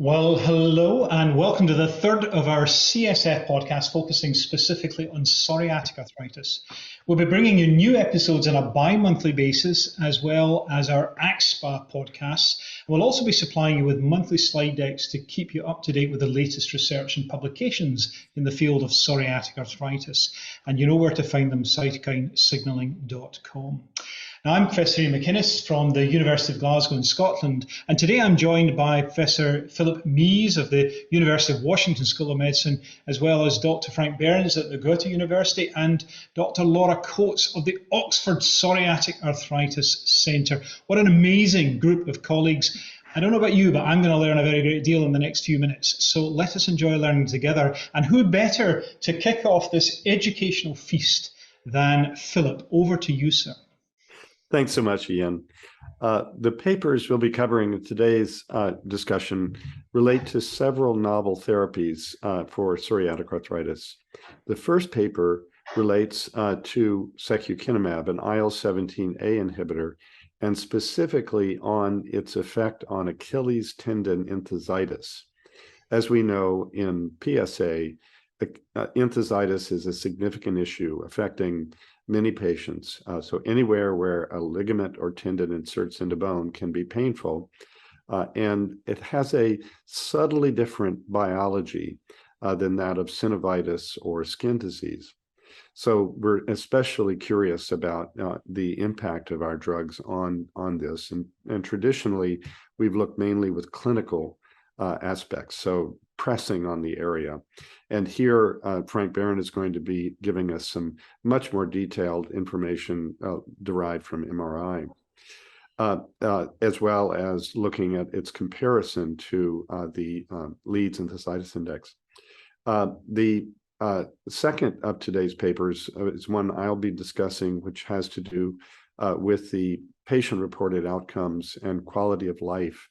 Well, hello and welcome to the third of our CSF podcast focusing specifically on psoriatic arthritis. We'll be bringing you new episodes on a bi-monthly basis as well as our AXPA podcasts. We'll also be supplying you with monthly slide decks to keep you up to date with the latest research and publications in the field of psoriatic arthritis. And you know where to find them, cytokinesignaling.com. Now, I'm Professor Iain McInnes from the University of Glasgow in Scotland, and today I'm joined by Professor Phillip Mease of the University of Washington School of Medicine, as well as Dr. Frank Behrens at the Goethe University and Dr. Laura Coates of the Oxford Psoriatic Arthritis Centre. What an amazing group of colleagues. I don't know about you, but I'm going to learn a very great deal in the next few minutes. So let us enjoy learning together. And who better to kick off this educational feast than Phillip? Over to you, sir. Thanks so much, Iain. The papers we'll be covering in today's discussion relate to several novel therapies for psoriatic arthritis. The first paper relates to secukinumab, an IL-17A inhibitor, and specifically on its effect on Achilles tendon enthesitis. As we know in PsA, enthesitis is a significant issue affecting many patients. So anywhere where a ligament or tendon inserts into bone can be painful, and it has a subtly different biology than that of synovitis or skin disease. So we're especially curious about the impact of our drugs on this. And traditionally, we've looked mainly with clinical aspects, so pressing on the area. And here, Frank Behrens is going to be giving us some much more detailed information derived from MRI, as well as looking at its comparison to the Leeds Enthesitis Index. The second of today's papers is one I'll be discussing, which has to do with the patient-reported outcomes and quality of life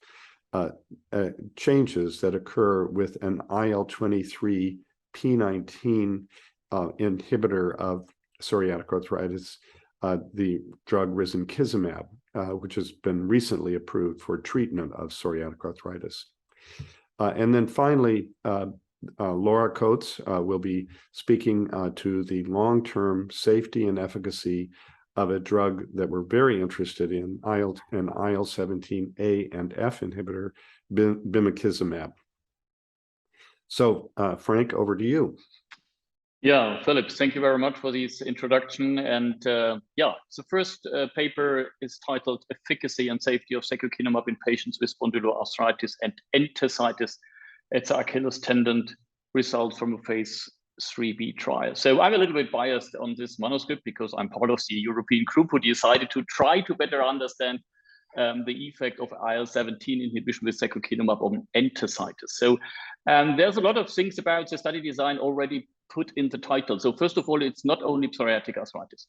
changes that occur with an IL-23p19 inhibitor of psoriatic arthritis, the drug risankizumab, which has been recently approved for treatment of psoriatic arthritis. And then finally, Laura Coates will be speaking to the long-term safety and efficacy of a drug that we're very interested in, an IL-17A and F inhibitor, bimekizumab. So, Frank, over to you. Yeah, Phillip, thank you very much for this introduction. And the first paper is titled Efficacy and Safety of Secukinumab in Patients with Spondyloarthritis and Enthesitis. It's Achilles tendon results from a phase 3B trial. So I'm a little bit biased on this manuscript because I'm part of the European group who decided to try to better understand the effect of IL-17 inhibition with secukinumab on enthesitis. So there's a lot of things about the study design already put in the title. So first of all, it's not only psoriatic arthritis.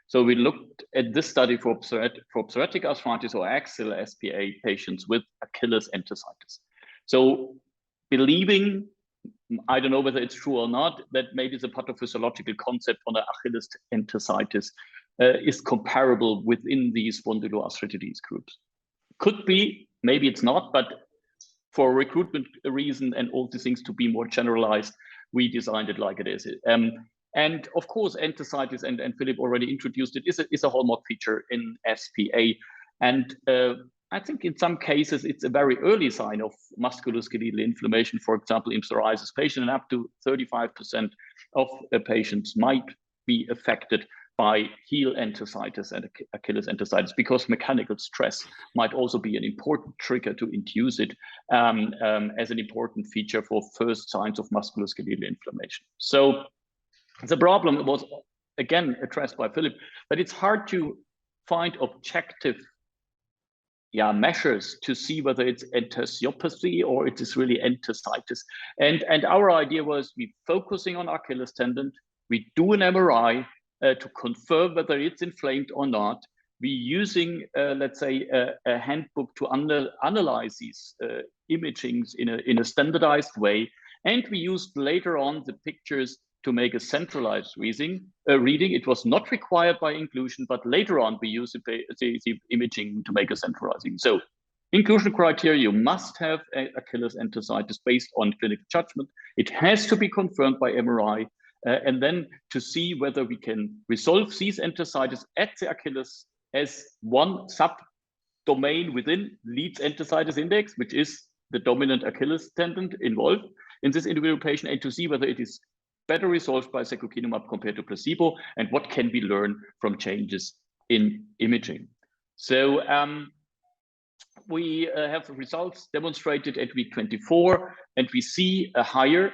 So we looked at this study for psoriatic arthritis or axial SPA patients with Achilles enthesitis. So believing, I don't know whether it's true or not, that maybe the pathophysiological concept on the Achilles enthesitis is comparable within these spondyloarthritis groups. Could be, maybe it's not, but for recruitment reason and all these things to be more generalized, we designed it like it is. And of course, enthesitis, and Phillip already introduced it, is a hallmark feature in SPA. And I think in some cases, it's a very early sign of musculoskeletal inflammation, for example, in psoriasis patients, and up to 35% of patients might be affected by heel enthesitis and Achilles enthesitis, because mechanical stress might also be an important trigger to induce it as an important feature for first signs of musculoskeletal inflammation. So the problem was, again, addressed by Phillip, that it's hard to find objective measures to see whether it's enthesiopathy or it is really enthesitis. And our idea was we focusing on Achilles tendon, we do an MRI to confirm whether it's inflamed or not. We using, let's say, a handbook to analyze these imagings in a standardized way. And we used later on the pictures to make a centralized reading. It was not required by inclusion, but later on we used the imaging to make a centralizing. So Inclusion criteria, you must have Achilles enthesitis based on clinical judgment. It has to be confirmed by MRI, and then to see whether we can resolve these enthesitis at the Achilles as one subdomain within Leeds enthesitis index, which is the dominant Achilles tendon involved in this individual patient, and to see whether it is better resolved by secukinumab compared to placebo, and what can we learn from changes in imaging. So we have the results demonstrated at week 24, and we see a higher,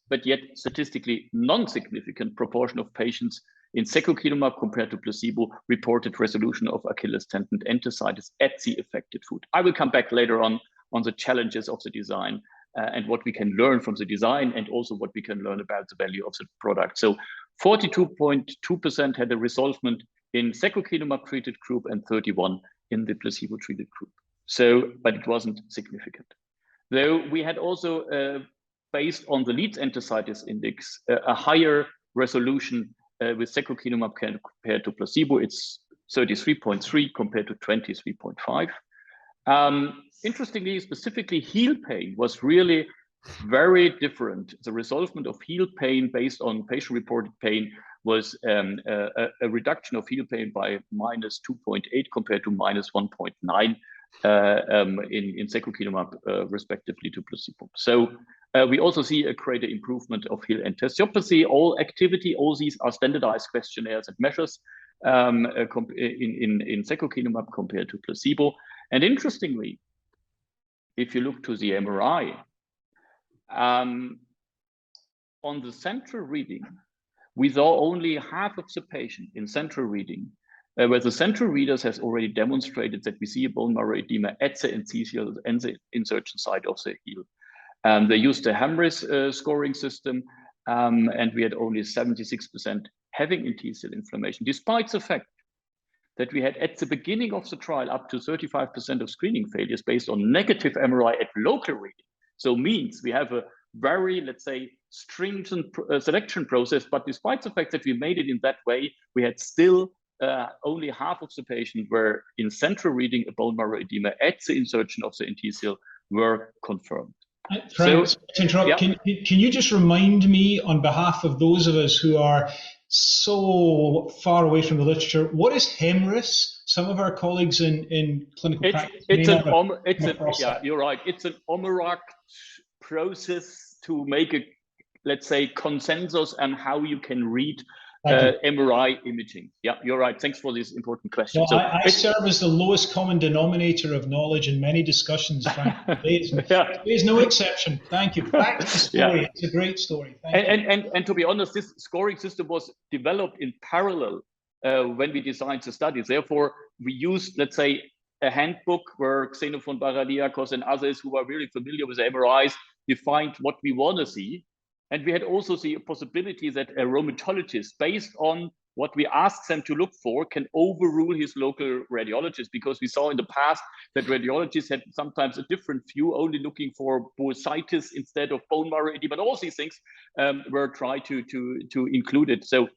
but yet statistically non-significant proportion of patients in secukinumab compared to placebo reported resolution of Achilles tendon enthesitis at the affected foot. I will come back later on the challenges of the design and what we can learn from the design, and also what we can learn about the value of the product. So 42.2% had a resolvement in secukinumab treated group and 31 in the placebo treated group. So, but it wasn't significant. Though we had also, based on the Leeds enthesitis index, a higher resolution with secukinumab compared to placebo. It's 33.3 compared to 23.5. Interestingly, specifically heel pain was really very different. The resolvement of heel pain based on patient-reported pain was a reduction of heel pain by -2.8 compared to -1.9 in secukinumab, respectively to placebo. So we also see a greater improvement of heel enthesiopathy. All activity, all these are standardized questionnaires and measures in secukinumab compared to placebo. And interestingly, if you look to the MRI, on the central reading, we saw only half of the patient in central reading, where the central readers has already demonstrated that we see a bone marrow edema at the enthesial and the insertion site of the heel. They used the Hamris scoring system, and we had only 76% having enthesial inflammation, despite the fact that we had at the beginning of the trial up to 35% of screening failures based on negative MRI at local reading. So means we have a very, let's say, stringent selection process, but despite the fact that we made it in that way, we had still only half of the patients were in central reading a bone marrow edema at the insertion of the enthesial were confirmed. Frank, so, to interrupt, yeah. Can you just remind me, on behalf of those of us who are so far away from the literature, what is Hamris? Some of our colleagues in clinical practice. Yeah, you're right. It's an OMERACT process to make a, let's say, consensus on how you can read MRI imaging. Yeah, you're right. Thanks for this important question. Well, so I serve as the lowest common denominator of knowledge in many discussions, Frank. Today's no exception. Thank you. Back to the story. Yeah. It's a great story. And to be honest, this scoring system was developed in parallel when we designed the studies. Therefore, we used, let's say, a handbook where Xenophon Baradiakos and others who are really familiar with MRIs defined what we want to see. And we had also the possibility that a rheumatologist, based on what we asked them to look for, can overrule his local radiologist, because we saw in the past that radiologists had sometimes a different view, only looking for bursitis instead of bone marrow edema. But all these things were tried to include it. So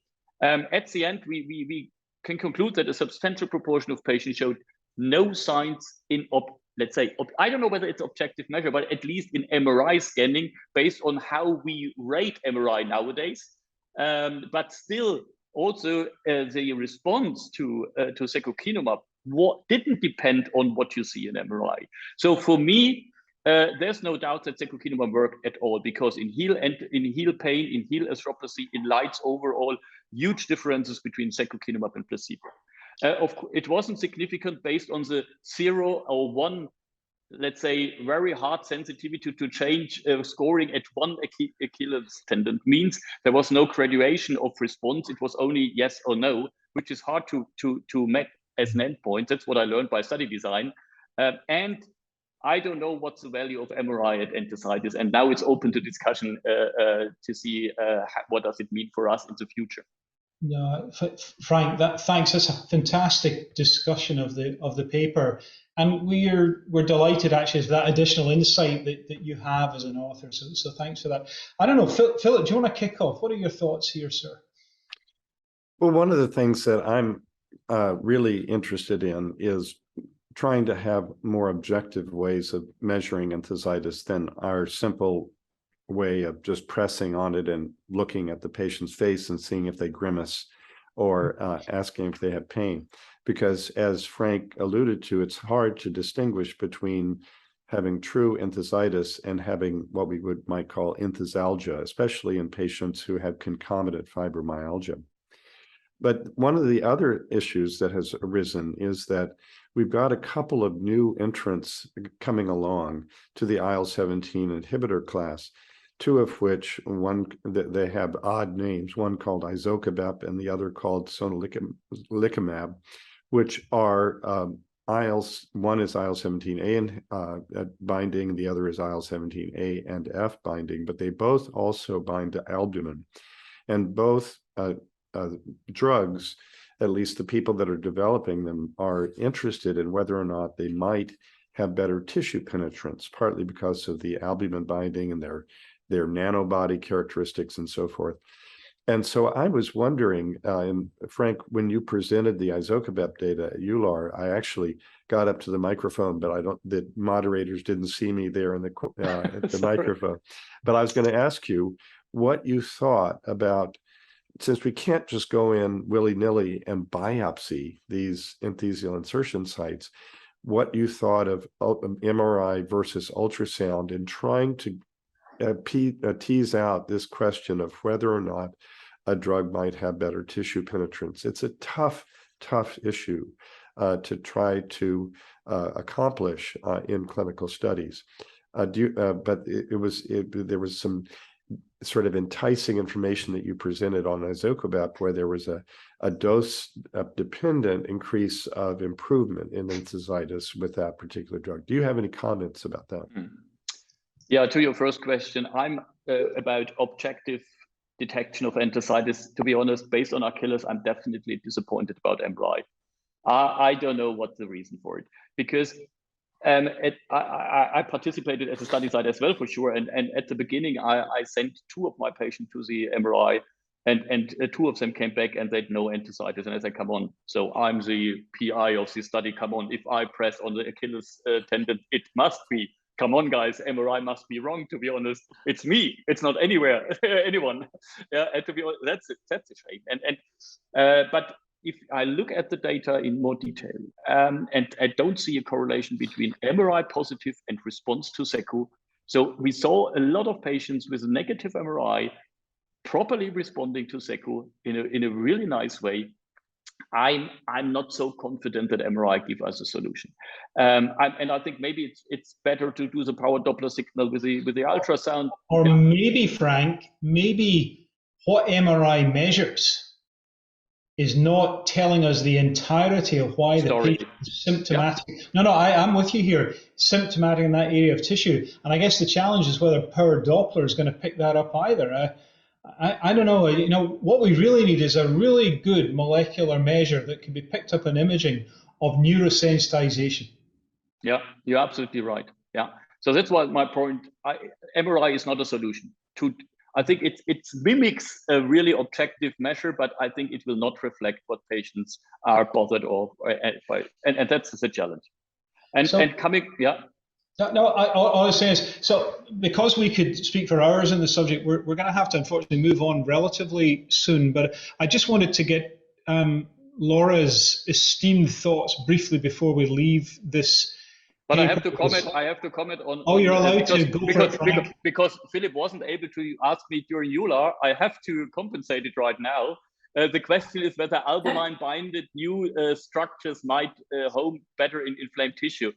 at the end, we can conclude that a substantial proportion of patients showed no signs in let's say, I don't know whether it's objective measure, but at least in MRI scanning, based on how we rate MRI nowadays. But still, also the response to secukinumab didn't depend on what you see in MRI. So for me, there's no doubt that secukinumab worked at all, because in heel pain, in heel arthropathy, in lights overall, huge differences between secukinumab and placebo. It wasn't significant based on the 0 or 1, let's say, very hard sensitivity to change scoring at one Achilles tendon. Means there was no graduation of response. It was only yes or no, which is hard to make as an endpoint. That's what I learned by study design. And I don't know what's the value of MRI at enthesitis. And now it's open to discussion to see what does it mean for us in the future. No, Frank, thanks. That's a fantastic discussion of the paper, and we're delighted actually for that additional insight that you have as an author. So thanks for that. I don't know, Philip, do you want to kick off? What are your thoughts here, sir? Well, one of the things that I'm really interested in is trying to have more objective ways of measuring enthesitis than our simple way of just pressing on it and looking at the patient's face and seeing if they grimace or asking if they have pain. Because as Frank alluded to, it's hard to distinguish between having true enthesitis and having what we might call enthesalgia, especially in patients who have concomitant fibromyalgia. But one of the other issues that has arisen is that we've got a couple of new entrants coming along to the IL-17 inhibitor class, two of which they have odd names, one called izokibep and the other called sonelokimab, which are one is IL-17A and binding, the other is IL-17A and F binding, but they both also bind to albumin. And both drugs, at least the people that are developing them, are interested in whether or not they might have better tissue penetrance, partly because of the albumin binding and their nanobody characteristics and so forth. And so I was wondering, and Frank, when you presented the izokibep data at EULAR, I actually got up to the microphone, but the moderators didn't see me there in the microphone. But I was going to ask you what you thought about, since we can't just go in willy-nilly and biopsy these enthesial insertion sites, what you thought of MRI versus ultrasound in trying to tease out this question of whether or not a drug might have better tissue penetrance. It's a tough issue to try to accomplish in clinical studies. But there was some sort of enticing information that you presented on izokibep, where there was a dose-dependent increase of improvement in enthesitis with that particular drug. Do you have any comments about that? Yeah, to your first question, I'm about objective detection of enthesitis. To be honest, based on Achilles, I'm definitely disappointed about MRI. I don't know what's the reason for it, because I participated at the study site as well, for sure. And at the beginning, I sent two of my patients to the MRI, and two of them came back and they had no enthesitis. And I said, come on, so I'm the PI of this study. Come on, if I press on the Achilles tendon, it must be. Come on, guys, MRI must be wrong, to be honest. It's me. It's not anyone. Yeah, and to be honest, that's a shame. But if I look at the data in more detail, and I don't see a correlation between MRI positive and response to secu. So we saw a lot of patients with a negative MRI properly responding to secu in a really nice way. I'm not so confident that MRI gives us a solution, and I think maybe it's better to do the power Doppler signal with the ultrasound. Or maybe, Frank, maybe what MRI measures is not telling us the entirety of why the patient is symptomatic. Yeah. No, I'm with you here. Symptomatic in that area of tissue, and I guess the challenge is whether power Doppler is going to pick that up either. I don't know. You know, what we really need is a really good molecular measure that can be picked up in imaging of neurosensitization. Yeah, you're absolutely right. Yeah. So that's why my point. MRI is not a solution. I think it mimics a really objective measure, but I think it will not reflect what patients are bothered by, and that's the challenge. And coming, yeah. No, all I was saying is, so because we could speak for hours on the subject, we're going to have to unfortunately move on relatively soon. But I just wanted to get Laura's esteemed thoughts briefly before we leave this. But I have to comment on. Oh, you're allowed to go for it, because Phillip wasn't able to ask me during EULAR. I have to compensate it right now. The question is whether albumin-binded new structures might home better in inflamed tissue.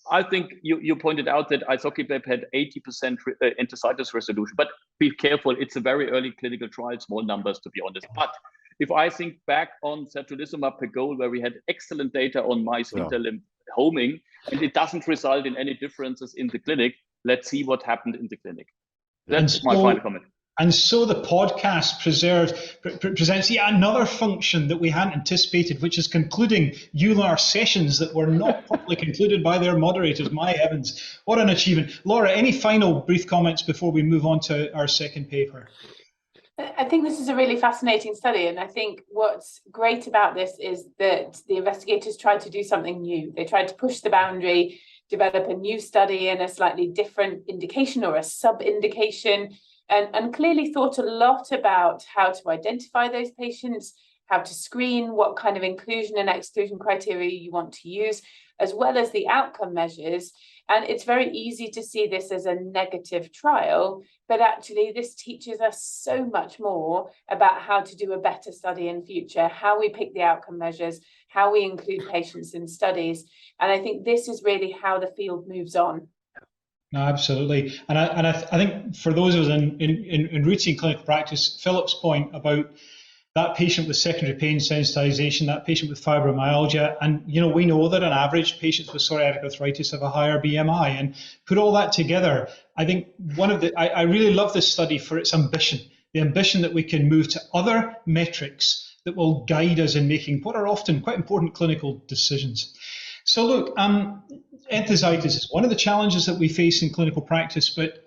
I think you pointed out that izokibep had 80% enthesitis resolution, but be careful, it's a very early clinical trial, small numbers to be honest. But if I think back on certolizumab pegol, where we had excellent data on mice interlimb homing, and it doesn't result in any differences in the clinic, let's see what happened in the clinic. That's my final comment. And so the podcast presents yet another function that we hadn't anticipated, which is concluding EULAR sessions that were not properly concluded by their moderators. My heavens, what an achievement. Laura, any final brief comments before we move on to our second paper? I think this is a really fascinating study, and I think what's great about this is that the investigators tried to do something new. They tried to push the boundary, develop a new study in a slightly different indication or a sub-indication, and clearly thought a lot about how to identify those patients, how to screen, what kind of inclusion and exclusion criteria you want to use, as well as the outcome measures. And it's very easy to see this as a negative trial, but actually this teaches us so much more about how to do a better study in future, how we pick the outcome measures, how we include patients in studies. And I think this is really how the field moves on. No, absolutely. And I think for those of us in routine clinical practice, Philip's point about that patient with secondary pain sensitization, that patient with fibromyalgia, and we know that on average patients with psoriatic arthritis have a higher BMI, and put all that together, I think I really love this study for its ambition, the ambition that we can move to other metrics that will guide us in making what are often quite important clinical decisions. So look, enthesitis is one of the challenges that we face in clinical practice, but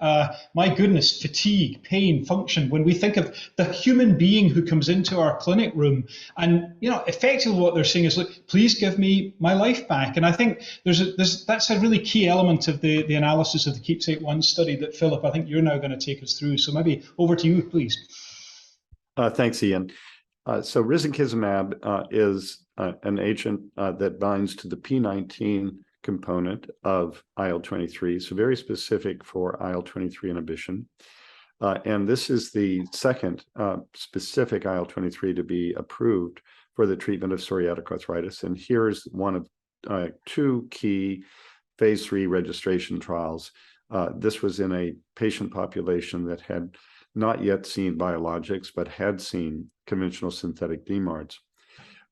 my goodness, fatigue, pain, function, when we think of the human being who comes into our clinic room and, effectively what they're saying is, look, please give me my life back. And I think that's a really key element of the analysis of the KEEPsAKE-1 study that, Phillip, I think you're now going to take us through. So maybe over to you, please. Thanks, Iain. So risankizumab is an agent that binds to the P19 component of IL-23, so very specific for IL-23 inhibition. And this is the second specific IL-23 to be approved for the treatment of psoriatic arthritis. And here's one of two key phase 3 registration trials. This was in a patient population that had not yet seen biologics, but had seen conventional synthetic DMARDs.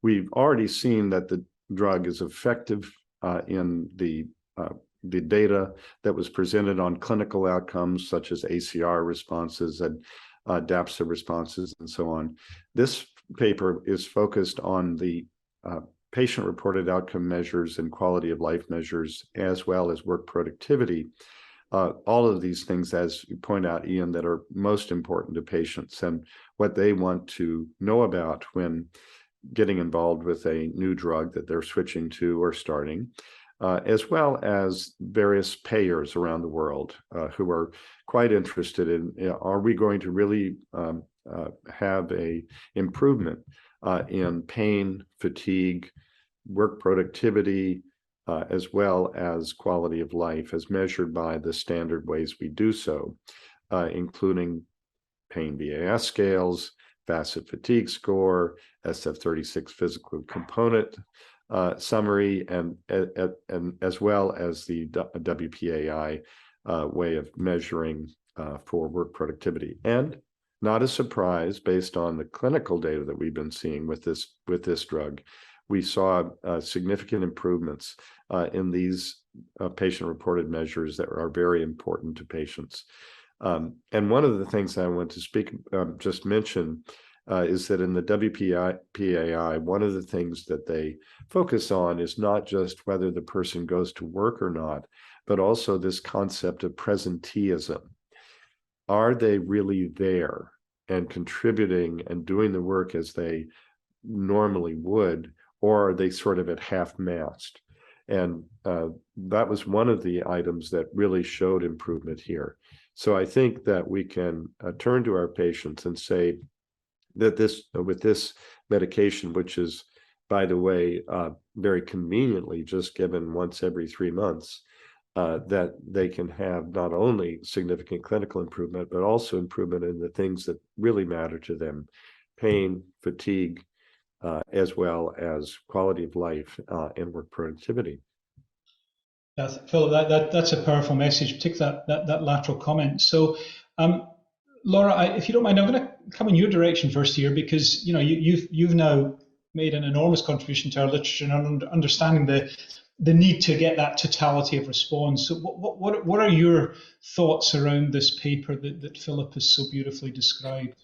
We've already seen that the drug is effective in the data that was presented on clinical outcomes such as ACR responses and DAPSA responses and so on. This paper is focused on the patient-reported outcome measures and quality of life measures, as well as work productivity. All of these things, as you point out, Iain, that are most important to patients and what they want to know about when getting involved with a new drug that they're switching to or starting, as well as various payers around the world who are quite interested in, are we going to really have a improvement in pain, fatigue, work productivity, as well as quality of life as measured by the standard ways we do so, including pain VAS scales, FACIT fatigue score, SF-36 physical component summary, and as well as the WPAI way of measuring for work productivity. And not a surprise, based on the clinical data that we've been seeing with this drug, we saw significant improvements in these patient-reported measures that are very important to patients. And one of the things I want to just mention is that in the WPAI, one of the things that they focus on is not just whether the person goes to work or not, but also this concept of presenteeism. Are they really there and contributing and doing the work as they normally would, or are they sort of at half-mast? And that was one of the items that really showed improvement here. So I think that we can turn to our patients and say that with this medication, which is, by the way, very conveniently just given once every 3 months, that they can have not only significant clinical improvement, but also improvement in the things that really matter to them: pain, fatigue, as well as quality of life and work productivity. Philip, that's a powerful message, particularly that lateral comment. So, Laura, if you don't mind, I'm going to come in your direction first here, because you've now made an enormous contribution to our literature and understanding the need to get that totality of response. So, what are your thoughts around this paper that Philip has so beautifully described?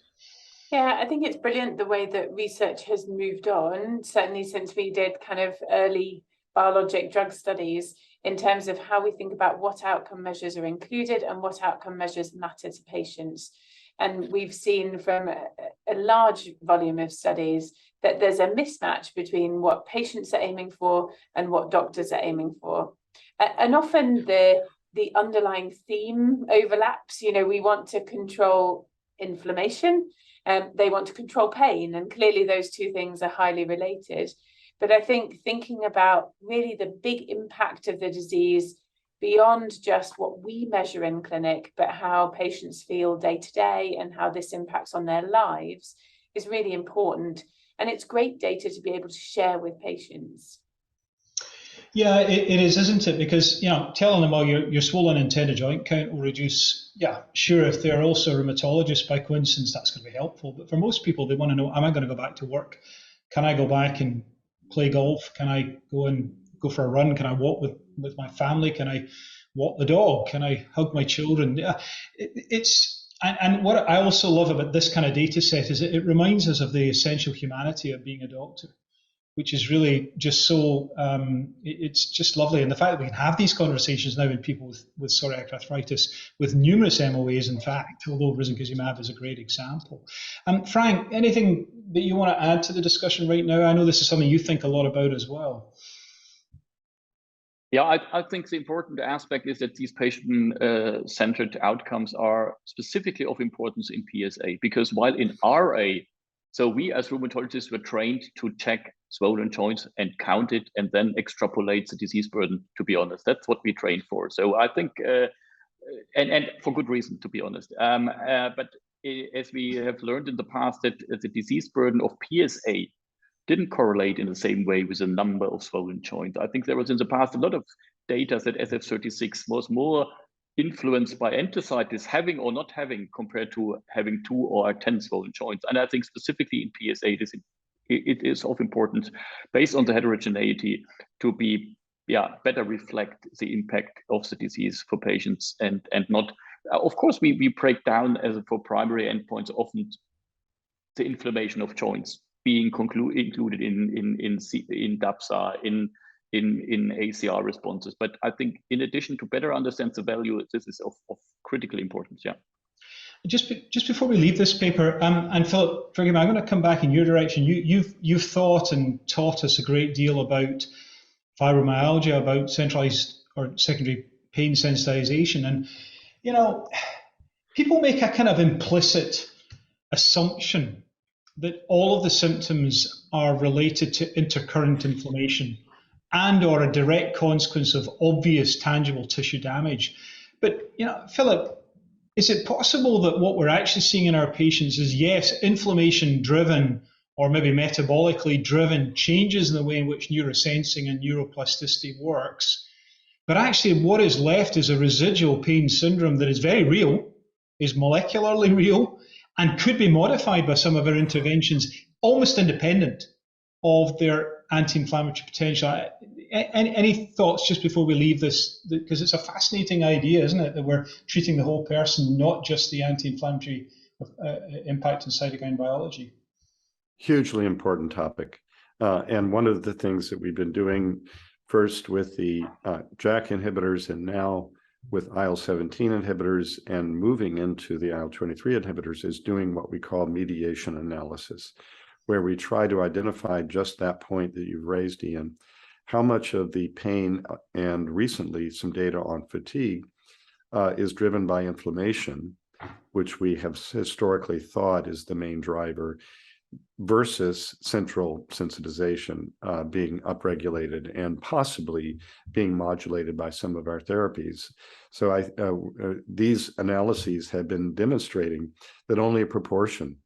Yeah, I think it's brilliant the way that research has moved on, certainly since we did kind of early biologic drug studies, in terms of how we think about what outcome measures are included and what outcome measures matter to patients. And we've seen from a large volume of studies that there's a mismatch between what patients are aiming for and what doctors are aiming for. And often the underlying theme overlaps. You know, we want to control inflammation, they want to control pain, and clearly those two things are highly related. But I think thinking about really the big impact of the disease beyond just what we measure in clinic, but how patients feel day to day and how this impacts on their lives is really important. And it's great data to be able to share with patients. Yeah, it is, isn't it? Because, you know, telling them, oh, your swollen and tender joint count will reduce. Yeah, sure, if they're also rheumatologists by coincidence, that's going to be helpful. But for most people, they want to know, am I going to go back to work? Can I go back and play golf? Can I go for a run? Can I walk with my family? Can I walk the dog? Can I hug my children? Yeah, and what I also love about this kind of data set is it reminds us of the essential humanity of being a doctor, which is really just so, it's just lovely. And the fact that we can have these conversations now in people with psoriatic arthritis, with numerous MOAs, in fact, although risankizumab is a great example. Frank, anything that you want to add to the discussion right now? I know this is something you think a lot about as well. Yeah, I think the important aspect is that these patient-centered outcomes are specifically of importance in PsA, because while in RA, so we as rheumatologists were trained to check swollen joints and count it and then extrapolate the disease burden, to be honest. That's what we trained for. So I think, and for good reason, to be honest. But as we have learned in the past that the disease burden of PsA didn't correlate in the same way with the number of swollen joints. I think there was in the past a lot of data that SF36 was more influenced by enthesitis having or not having compared to having 2 or 10 swollen joints. And I think specifically in PsA, it is of importance based on the heterogeneity to be better reflect the impact of the disease for patients and not, of course, we break down as for primary endpoints often the inflammation of joints being included in PsA, in ACR responses. But I think in addition to better understand the value, this is of critical importance. Yeah. Just before we leave this paper, and Philip, forgive me, I'm going to come back in your direction. You've thought and taught us a great deal about fibromyalgia, about centralized or secondary pain sensitization, and you know, people make a kind of implicit assumption that all of the symptoms are related to intercurrent inflammation and or a direct consequence of obvious tangible tissue damage. But, you know, Philip, is it possible that what we're actually seeing in our patients is, yes, inflammation driven or maybe metabolically driven changes in the way in which neurosensing and neuroplasticity works, but actually what is left is a residual pain syndrome that is very real, is molecularly real, and could be modified by some of our interventions, almost independent of their anti-inflammatory potential. Any thoughts just before we leave this? Because it's a fascinating idea, isn't it, that we're treating the whole person, not just the anti-inflammatory impact in cytokine biology. Hugely important topic. And one of the things that we've been doing first with the JAK inhibitors and now with IL-17 inhibitors and moving into the IL-23 inhibitors is doing what we call mediation analysis, where we try to identify just that point that you've raised, Iain, how much of the pain and recently some data on fatigue is driven by inflammation, which we have historically thought is the main driver, versus central sensitization being upregulated and possibly being modulated by some of our therapies. So these analyses have been demonstrating that only a proportion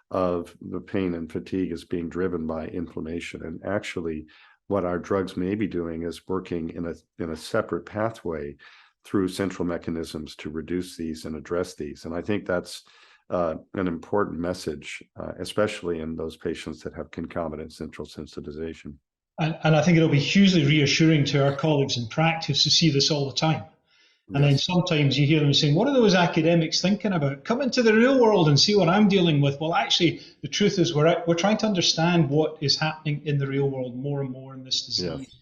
of the pain and fatigue is being driven by inflammation. And actually, what our drugs may be doing is working in a separate pathway through central mechanisms to reduce these and address these. And I think that's an important message, especially in those patients that have concomitant central sensitization. And I think it'll be hugely reassuring to our colleagues in practice to see this all the time. And yes. Then sometimes you hear them saying, what are those academics thinking about? Come into the real world and see what I'm dealing with. Well, actually, the truth is we're trying to understand what is happening in the real world more and more in this disease. Yes.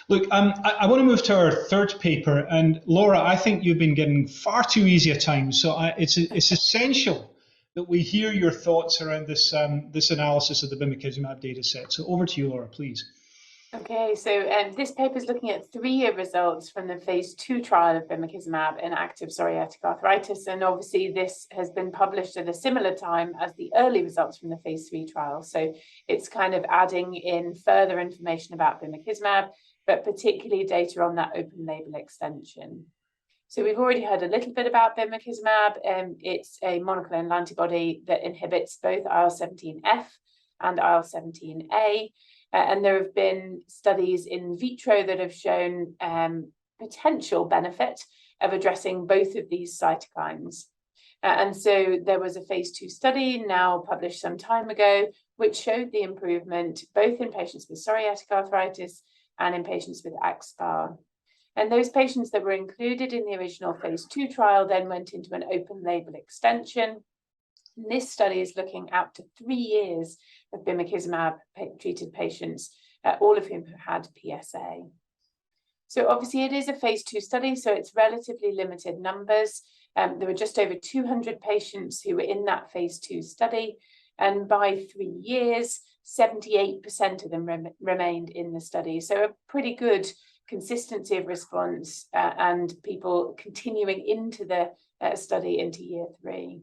Look, I want to move to our third paper. And Laura, I think you've been getting far too easy a time. So it's essential that we hear your thoughts around this, this analysis of the bimekizumab data set. So over to you, Laura, please. Okay, so this paper is looking at 3-year results from the phase 2 trial of bimekizumab in active psoriatic arthritis. And obviously this has been published at a similar time as the early results from the phase 3 trial. So it's kind of adding in further information about bimekizumab, but particularly data on that open label extension. So we've already heard a little bit about bimekizumab. It's a monoclonal antibody that inhibits both IL-17F and IL-17A. And there have been studies in vitro that have shown potential benefit of addressing both of these cytokines. And so there was a phase 2 study now published some time ago, which showed the improvement both in patients with psoriatic arthritis and in patients with axSpA. And those patients that were included in the original phase 2 trial then went into an open label extension. And this study is looking out to 3 years of bimekizumab treated patients, all of whom had PsA. So obviously it is a phase 2 study, so it's relatively limited numbers. There were just over 200 patients who were in that phase 2 study, and by 3 years, 78% of them remained in the study. So a pretty good consistency of response and people continuing into the study into year 3.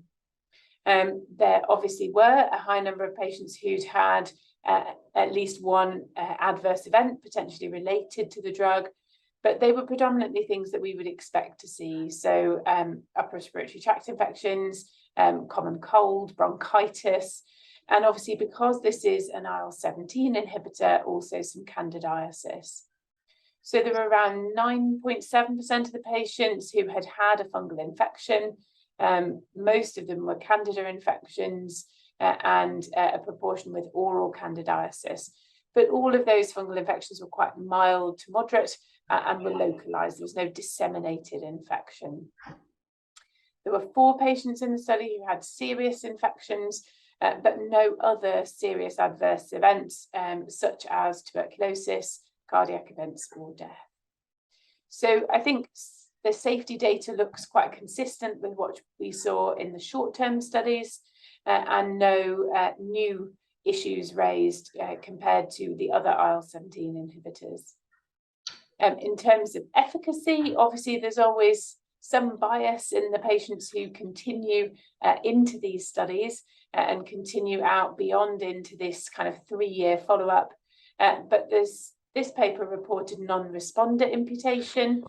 There obviously were a high number of patients who'd had at least one adverse event potentially related to the drug, but they were predominantly things that we would expect to see. So upper respiratory tract infections, common cold, bronchitis, and obviously because this is an IL-17 inhibitor, also some candidiasis. So there were around 9.7% of the patients who had had a fungal infection. Most of them were candida infections and a proportion with oral candidiasis. But all of those fungal infections were quite mild to moderate and were localized. There was no disseminated infection. There were 4 patients in the study who had serious infections, but no other serious adverse events, such as tuberculosis, cardiac events, or death. So I think the safety data looks quite consistent with what we saw in the short-term studies, and no new issues raised compared to the other IL-17 inhibitors. In terms of efficacy, obviously there's always some bias in the patients who continue into these studies and continue out beyond into this kind of 3-year follow-up. But this paper reported non-responder imputation.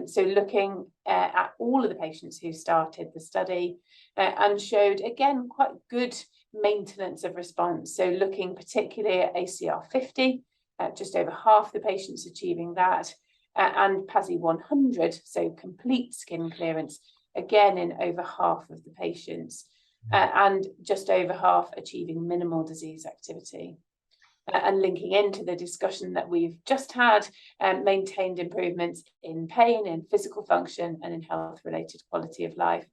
So looking at all of the patients who started the study and showed, again, quite good maintenance of response. So looking particularly at ACR 50, just over half the patients achieving that, and PASI 100, so complete skin clearance, again in over half of the patients, and just over half achieving minimal disease activity. And linking into the discussion that we've just had, maintained improvements in pain, in physical function, and in health-related quality of life,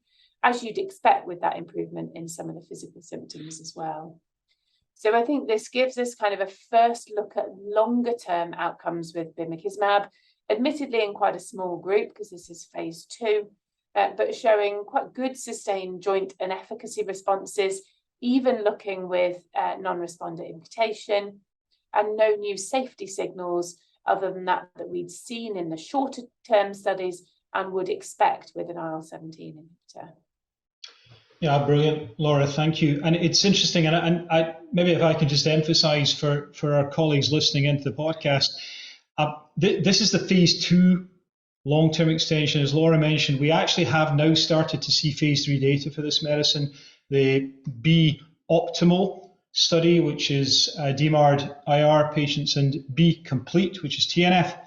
as you'd expect with that improvement in some of the physical symptoms as well. So I think this gives us kind of a first look at longer-term outcomes with bimekizumab, admittedly in quite a small group because this is phase 2, but showing quite good sustained joint and efficacy responses, even looking with non-responder imputation, and no new safety signals other than that we'd seen in the shorter term studies and would expect with an IL-17 inhibitor. Yeah, brilliant, Laura, thank you. And it's interesting, and I maybe if I could just emphasize for our colleagues listening into the podcast, this is the phase 2 long-term extension. As Laura mentioned, we actually have now started to see phase 3 data for this medicine. The B-Optimal study, which is DMARD-IR patients, and B-Complete, which is TNF,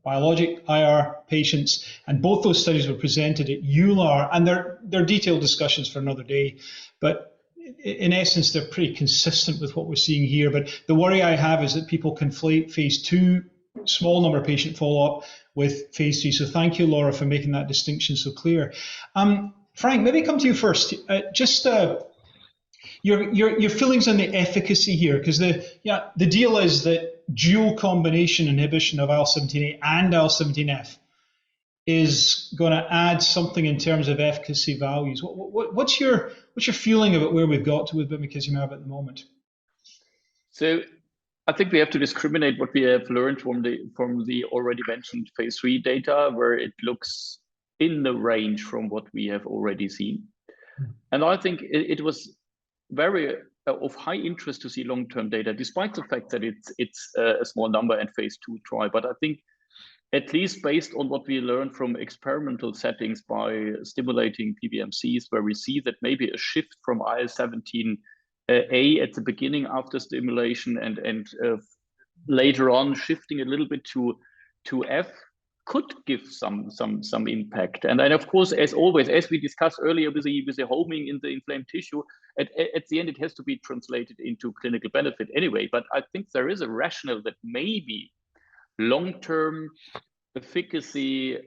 biologic IR patients. And both those studies were presented at EULAR, and they're detailed discussions for another day. But in essence, they're pretty consistent with what we're seeing here. But the worry I have is that people conflate phase 2, small number of patient follow-up, with phase 3. So thank you, Laura, for making that distinction so clear. Frank, maybe come to you first. Your feelings on the efficacy here, because the deal is that dual combination inhibition of IL-17A and IL-17F is going to add something in terms of efficacy values. What's your what's your feeling about where we've got to with bimekizumab at the moment? So I think we have to discriminate what we have learned from the already mentioned phase 3 data, where it looks in the range from what we have already seen. And I think it was very of high interest to see long-term data, despite the fact that it's a small number and phase 2 trial. But I think at least based on what we learned from experimental settings by stimulating PBMCs, where we see that maybe a shift from IL-17 A at the beginning after stimulation and later on shifting a little bit to F could give some impact. And then of course, as always, as we discussed earlier with the homing in the inflamed tissue, at the end it has to be translated into clinical benefit anyway. But I think there is a rationale that maybe long-term efficacy,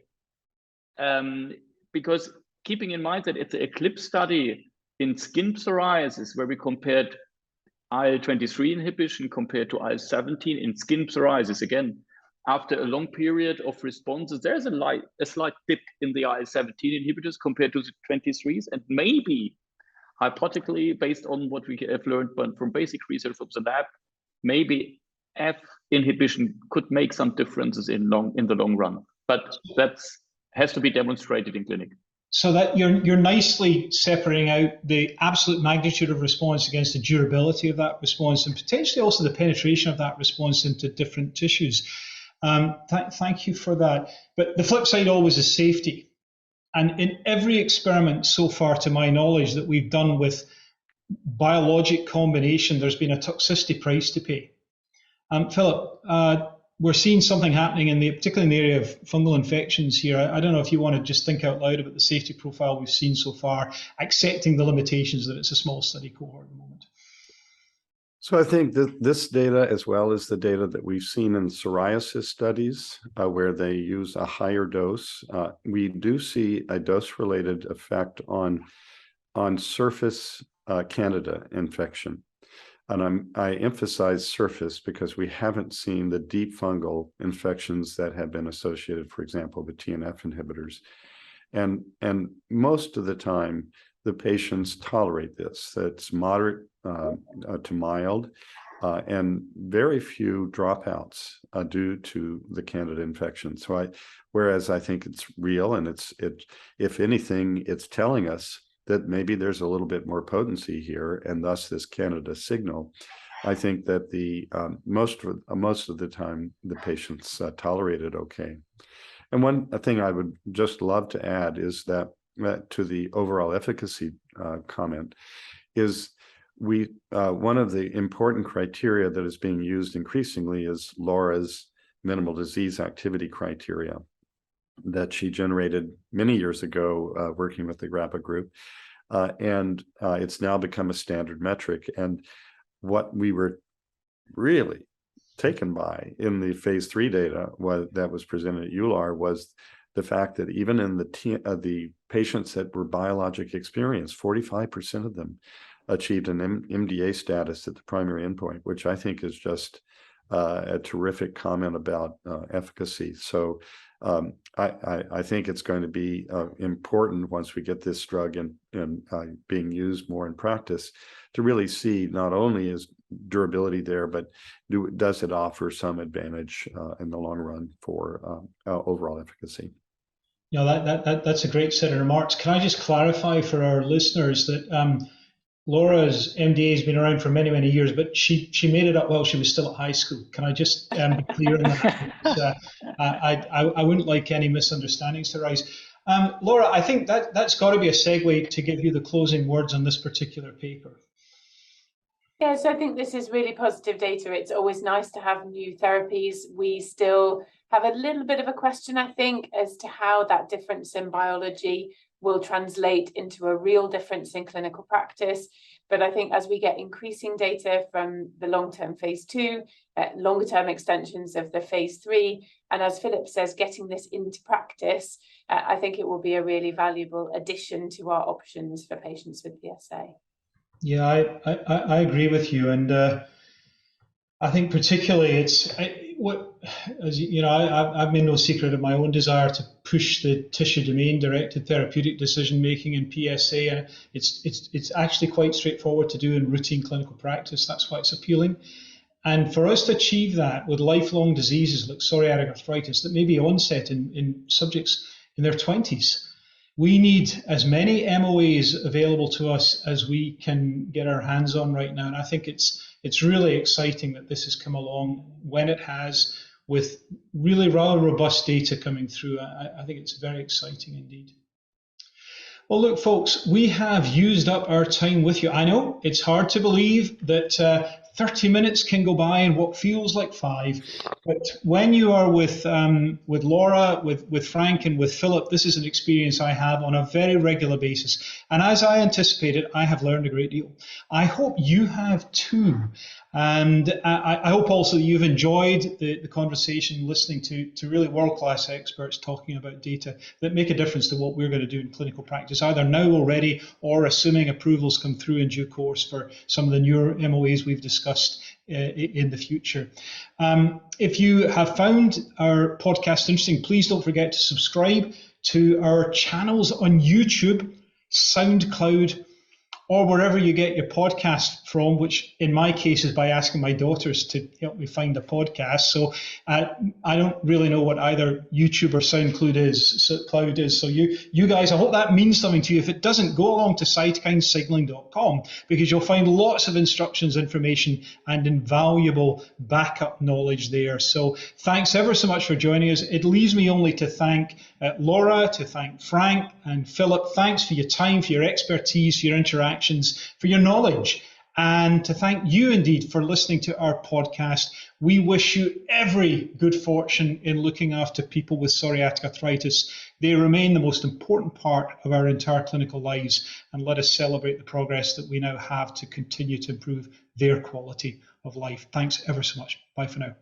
because keeping in mind that it's an Eclipse study in skin psoriasis, where we compared IL-23 inhibition compared to IL-17 in skin psoriasis, again, after a long period of responses, there's a slight dip in the IL-17 inhibitors compared to the 23s, and maybe, hypothetically, based on what we have learned from basic research from the lab, maybe F inhibition could make some differences in the long run, but that has to be demonstrated in clinic. So that you're nicely separating out the absolute magnitude of response against the durability of that response, and potentially also the penetration of that response into different tissues. Thank you for that. But the flip side always is safety. And in every experiment so far, to my knowledge, that we've done with biologic combination, there's been a toxicity price to pay. Phillip, we're seeing something happening particularly in the area of fungal infections here. I don't know if you want to just think out loud about the safety profile we've seen so far, accepting the limitations that it's a small study cohort at the moment. So I think that this data, as well as the data that we've seen in psoriasis studies, where they use a higher dose, we do see a dose-related effect on surface Candida infection. And I emphasize surface because we haven't seen the deep fungal infections that have been associated, for example, with TNF inhibitors. And most of the time, the patients tolerate this. That's moderate to mild, and very few dropouts due to the Candida infection. So whereas I think it's real, and if anything, it's telling us that maybe there's a little bit more potency here, and thus this Candida signal. I think that the most of the time the patients tolerate it okay. And one thing I would just love to add is that to the overall efficacy comment is one of the important criteria that is being used increasingly is Laura's minimal disease activity criteria that she generated many years ago working with the GRAPPA group. And it's now become a standard metric. And what we were really taken by in the phase 3 data that was presented at EULAR was the fact that even in the patients that were biologic experienced, 45% of them achieved an MDA status at the primary endpoint, which I think is just a terrific comment about efficacy. So I think it's going to be important once we get this drug and being used more in practice to really see not only is durability there, but does it offer some advantage in the long run for overall efficacy. Yeah, that's a great set of remarks. Can I just clarify for our listeners that Laura's MDA has been around for many, many years, but she made it up while she was still at high school. Can I just be clear on that? I wouldn't like any misunderstandings to arise. Laura, I think that's got to be a segue to give you the closing words on this particular paper. Yeah, so I think this is really positive data. It's always nice to have new therapies. We still have a little bit of a question, I think, as to how that difference in biology will translate into a real difference in clinical practice. But I think as we get increasing data from the long-term phase 2, longer-term extensions of the phase 3, and as Phillip says, getting this into practice, I think it will be a really valuable addition to our options for patients with PsA. Yeah, I agree with you. And I think particularly as you know, I've made no secret of my own desire to push the tissue domain directed therapeutic decision making in PsA, and it's actually quite straightforward to do in routine clinical practice. That's why it's appealing. And for us to achieve that with lifelong diseases like psoriatic arthritis that may be onset in subjects in their 20s, we need as many MOAs available to us as we can get our hands on right now. And I think it's really exciting that this has come along when it has, with really rather robust data coming through. I think it's very exciting indeed. Well, look, folks, we have used up our time with you. I know it's hard to believe that 30 minutes can go by in what feels like 5, but when you are with Laura, with Frank, and with Philip, this is an experience I have on a very regular basis. And as I anticipated, I have learned a great deal. I hope you have too. And I hope also that you've enjoyed the conversation, listening to really world-class experts talking about data that make a difference to what we're going to do in clinical practice, either now already or assuming approvals come through in due course for some of the newer MOAs we've discussed in the future. If you have found our podcast interesting, please don't forget to subscribe to our channels on YouTube, SoundCloud, or wherever you get your podcast from, which in my case is by asking my daughters to help me find a podcast. So I don't really know what either YouTube or SoundCloud is. So you guys, I hope that means something to you. If it doesn't, go along to cytokinesignaling.com, because you'll find lots of instructions, information, and invaluable backup knowledge there. So thanks ever so much for joining us. It leaves me only to thank Laura, to thank Frank and Philip. Thanks for your time, for your expertise, for your interactions, for your knowledge, and to thank you indeed for listening to our podcast. We wish you every good fortune in looking after people with psoriatic arthritis. They remain the most important part of our entire clinical lives, and let us celebrate the progress that we now have to continue to improve their quality of life. Thanks ever so much. Bye for now.